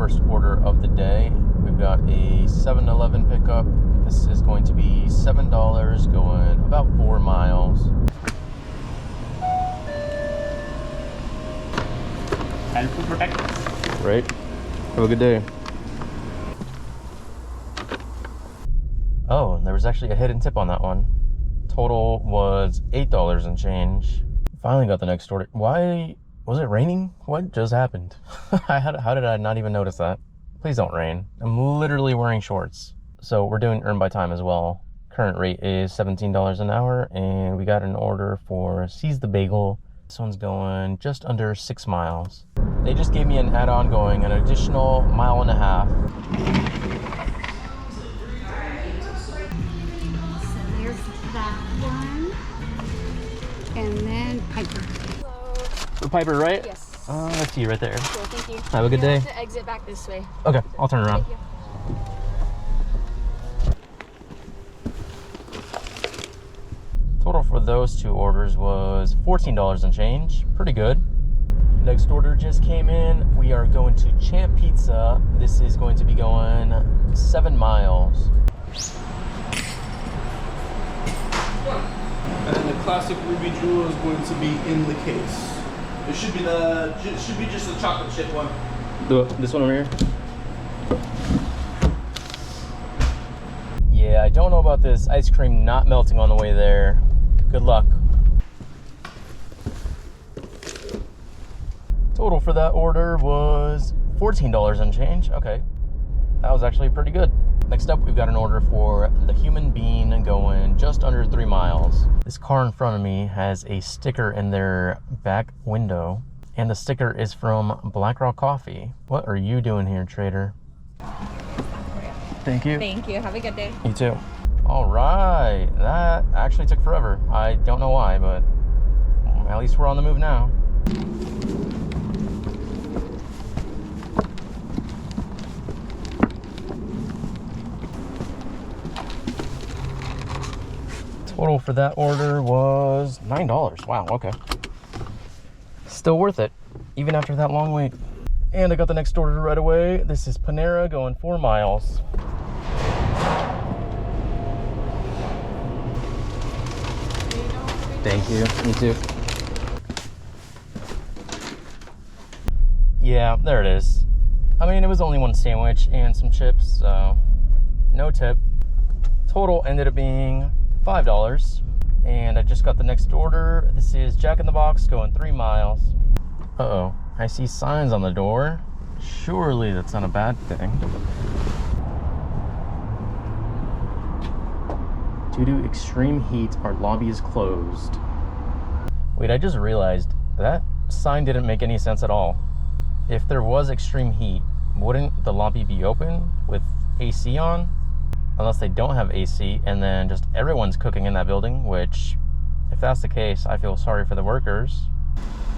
first order of the day. We've got a 7-Eleven pickup. This is going to be $7 going about 4 miles. And food protect. Right. Have a good day. Oh, there was actually a hidden tip on that one. Total was $8 and change. Finally got the next order. Why was it raining? What just happened? How did I not even notice that? Please don't rain. I'm literally wearing shorts. So we're doing earn by time as well. Current rate is $17 an hour, and we got an order for Seize the Bagel. This one's going just under 6 miles. They just gave me an add-on going an additional 1.5 miles. So there's that one. And then Piper. For Piper, right? Yes. I see you right there. Cool, thank you. Have a good day. Have to exit back this way. Okay, I'll turn around. Thank you. Total for those two orders was $14 and change. Pretty good. Next order just came in. We are going to Champ Pizza. This is going to be going 7 miles. And then the classic Ruby Jewel is going to be in the case. It should be just the chocolate chip one. This one over here? Yeah, I don't know about this ice cream not melting on the way there. Good luck. Total for that order was $14 and change. Okay, that was actually pretty good. Next up, we've got an order for the Human Bean going just under 3 miles. This car in front of me has a sticker in their back window, and the sticker is from Black Rock Coffee. What are you doing here, trader? Thank you. Thank you. Have a good day. You too. All right, that actually took forever. I don't know why, but at least we're on the move now. Total for that order was $9. Wow, okay. Still worth it, even after that long wait. And I got the next order right away. This is Panera going 4 miles. Thank you. Me too. Yeah, there it is. I mean, it was only one sandwich and some chips, so no tip. Total ended up being $5. And I just got the next order. This is Jack in the Box going 3 miles. Uh-oh, I see signs on the door. Surely that's not a bad thing. Due to extreme heat, our lobby is closed. Wait, I just realized that sign didn't make any sense at all. If there was extreme heat, wouldn't the lobby be open with AC on? Unless they don't have AC and then just everyone's cooking in that building, which, if that's the case, I feel sorry for the workers.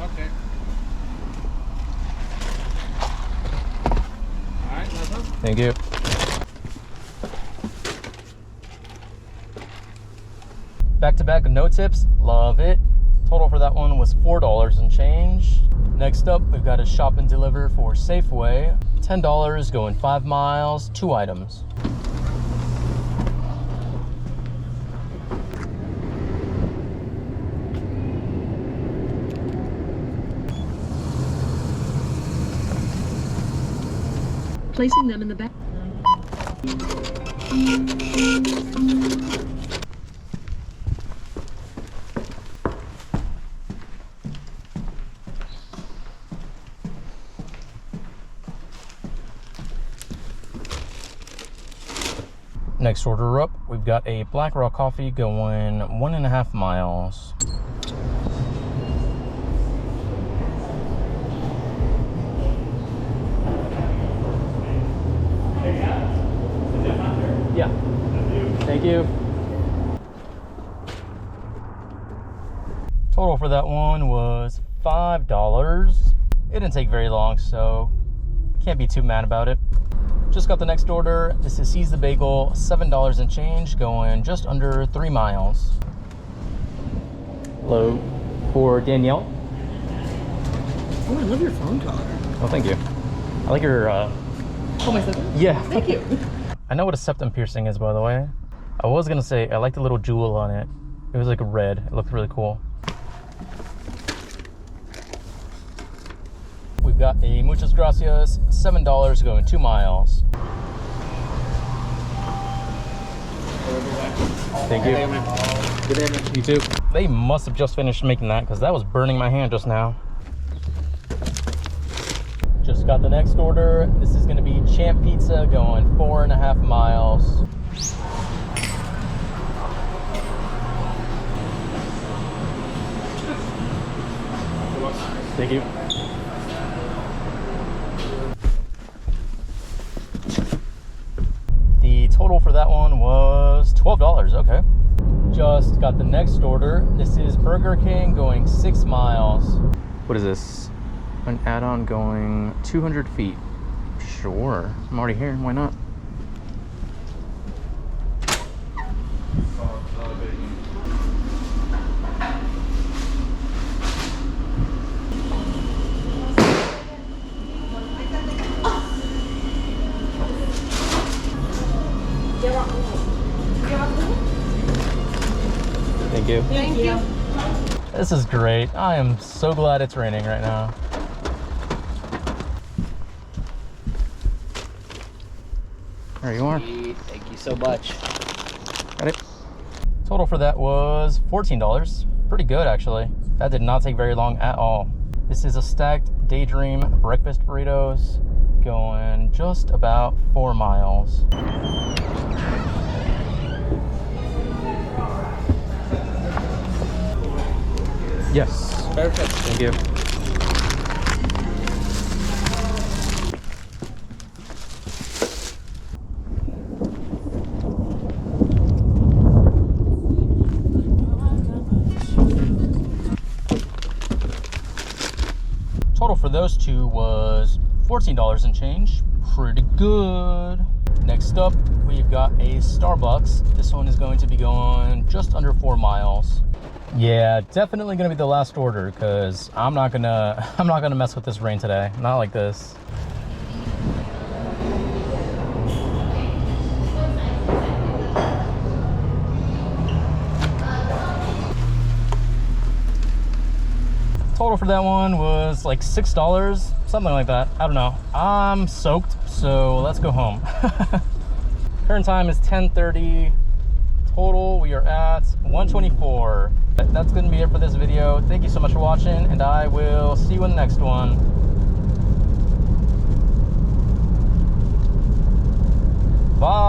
Okay. All right, no problem. Thank you. Back to back, no tips. Love it. Total for that one was $4 and change. Next up, we've got a shop and deliver for Safeway. $10 going 5 miles, 2 items. Placing them in the back. Next order up, we've got a Black Rock Coffee going 1.5 miles. Yeah. Thank you. Total for that one was $5. It didn't take very long, so can't be too mad about it. Just got the next order. This is Seize the Bagel, $7 and change, going just under 3 miles. Hello, for Danielle. Oh, I love your phone color. Oh, thank you. I like your Oh, my second? Yeah. Thank you. I know what a septum piercing is, by the way. I was gonna say I like the little jewel on it. It was like red. It looked really cool. We've got a muchas gracias, $7 going 2 miles. Thank you. Good day, man. You too. They must have just finished making that because that was burning my hand just now. Just got the next order. This is gonna be Champ Pizza going 4.5 miles. Thank you. The total for that one was $12. Okay. Just got the next order. This is Burger King going 6 miles. What is this? An add-on going 200 feet. Sure. I'm already here. Why not? Thank you. Thank you. This is great. I am so glad it's raining right now. There you are. Thank you so much. Got it. Total for that was $14. Pretty good, actually. That did not take very long at all. This is a stacked Daydream breakfast burritos going just about 4 miles. Yes. Perfect. Thank you. Total for those two was $14 and change. Pretty good. Next up, we've got a Starbucks. This one is going to be going just under 4 miles. Yeah, definitely gonna be the last order because I'm not gonna mess with this rain today. Not like this. Total for that one was like $6, something like that. I don't know. I'm soaked, so let's go home. Current time is 10:30. Total, we are at 124. That's going to be it for this video. Thank you so much for watching, and I will see you in the next one. Bye.